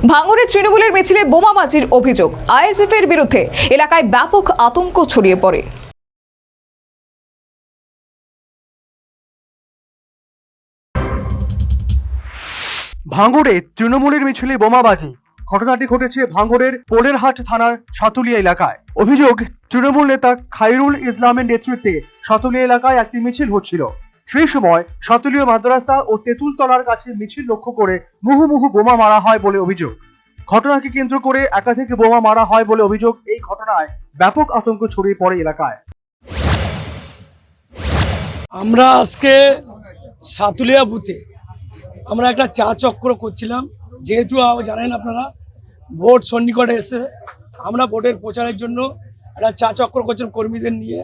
ভাঙড়ে তৃণমূলের মিছিলে বোমাবাজির অভিযোগ, আইএসএফ এর বিরুদ্ধে এলাকায় ব্যাপক আতঙ্ক ছড়িয়ে পড়ে। ভাঙড়ে তৃণমূলের মিছিলে বোমাবাজি। ঘটনাটি ঘটেছে ভাঙড়ের পোলেরহাট থানার সাতুলিয়া এলাকায়। অভিযোগ, তৃণমূল নেতা খায়রুল ইসলামের নেতৃত্বে সাতুলিয়া এলাকায় একটি মিছিল হচ্ছিল। সেই সময় সাতুলিয়া মাদ্রাসা ও তেঁতুলতলার কাছে মিছিল লক্ষ্য করে মুহুর্মুহু বোমা মারা হয় বলে অভিযোগ। ঘটনাকে কেন্দ্র করে একাধিক বোমা মারা হয় বলে অভিযোগ। এই ঘটনায় ব্যাপক আতঙ্ক ছড়িয়ে পড়ে এলাকায়। আমরা আজকে সাতুলিয়া বুথে আমরা একটা চা চক্র করছিলাম, যেহেতু জানেন আপনারা ভোট সন্নিকটে এসে আমরা ভোটের প্রচারের জন্য একটা চা চক্র করছিলাম কর্মীদের নিয়ে।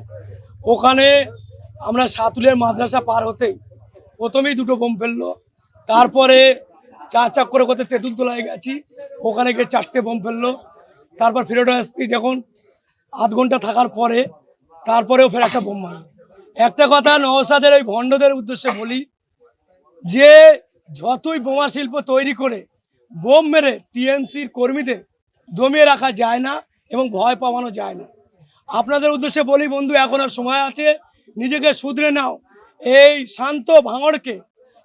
ওখানে আমরা সাতুলিয়ার মাদ্রাসা পার হতেই প্রথমেই দুটো বোম ফেললো, তারপরে চা চক্র করতে তেঁতুলতলায় গেছি, ওখানে গিয়ে 4টে বোম ফেললো। তারপর ফেরত আসছি, যখন আধ ঘন্টা থাকার পরে তারপরেও ফের একটা বোম মারল। একটা কথা নওশাদের ওই ভণ্ডদের উদ্দেশ্যে বলি, যে যতই বোমা শিল্প তৈরি করে বোম মেরে টিএমসির কর্মীদের দমিয়ে রাখা যায় না এবং ভয় পাওয়ানো যায় না। আপনাদের উদ্দেশ্যে বলি বন্ধু, এখন আর সময় আছে, নিজেকে শুধরে নাও। এই শান্ত ভাঙড়কে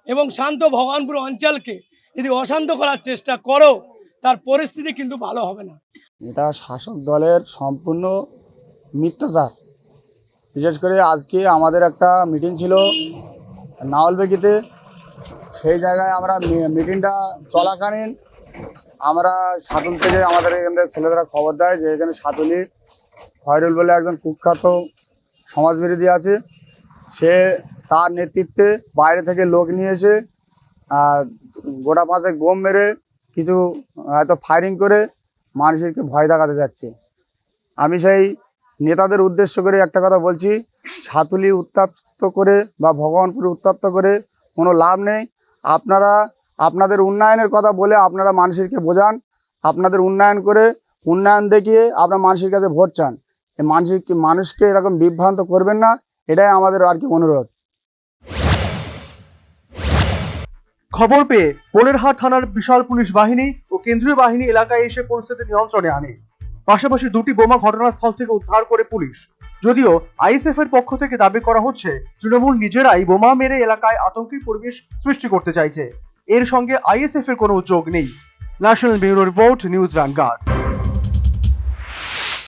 এবং শান্ত ভগবানপুর অঞ্চলকে যদি অশান্ত করার চেষ্টা করো, তার পরিস্থিতি কিন্তু ভালো হবে না। এটা শাসক দলের সম্পূর্ণ মিথ্যাচার। বিশেষ করে আজকে আমাদের একটা মিটিং ছিল নাওলবেগিতে, সেই জায়গায় আমরা মিটিংটা চলাকালীন আমরা সাতুল থেকে আমাদের এখান থেকে ছেলেরা খবর দেয় যে এখানে সাতুলি খয়রুল বলে একজন কুখ্যাত সমাজবিরোধী আছে, সে তার নেতৃত্বে বাইরে থেকে লোক নিয়ে এসে গোটা 5 বোম মেরে কিছু হয়তো ফায়ারিং করে মানুষকে ভয় দেখাতে যাচ্ছে। আমি সেই নেতাদের উদ্দেশ্য করে একটা কথা বলছি, সাতুলি উত্তপ্ত করে বা ভগবানপুর উত্তপ্ত করে কোনো লাভ নেই। আপনারা আপনাদের উন্নয়নের কথা বলে আপনারা মানুষকে বোঝান, আপনাদের উন্নয়ন করে উন্নয়ন দেখিয়ে আপনারা মানুষের কাছে ভোট চান। এই মানুষকে এরকম বিভ্রান্ত করবেন না, এটাই আমাদের আর কি অনুরোধ। খবর পেয়ে পোলেরহাট থানার বিশাল পুলিশ বাহিনী ও কেন্দ্রীয় বাহিনী এলাকায় এসে পরিস্থিতি নিয়ন্ত্রণে আনে। পাশাপাশি 2টি বোমা ঘটনাস্থল থেকে উদ্ধার করে পুলিশ। যদিও আইএসএফ এর পক্ষ থেকে দাবি করা হচ্ছে তৃণমূল নিজেরাই বোমা মেরে এলাকায় আতঙ্কের পরিবেশ সৃষ্টি করতে চাইছে। এর সঙ্গে আইএসএফ এর কোনো যোগ নেই। National bureau report, news vanguard.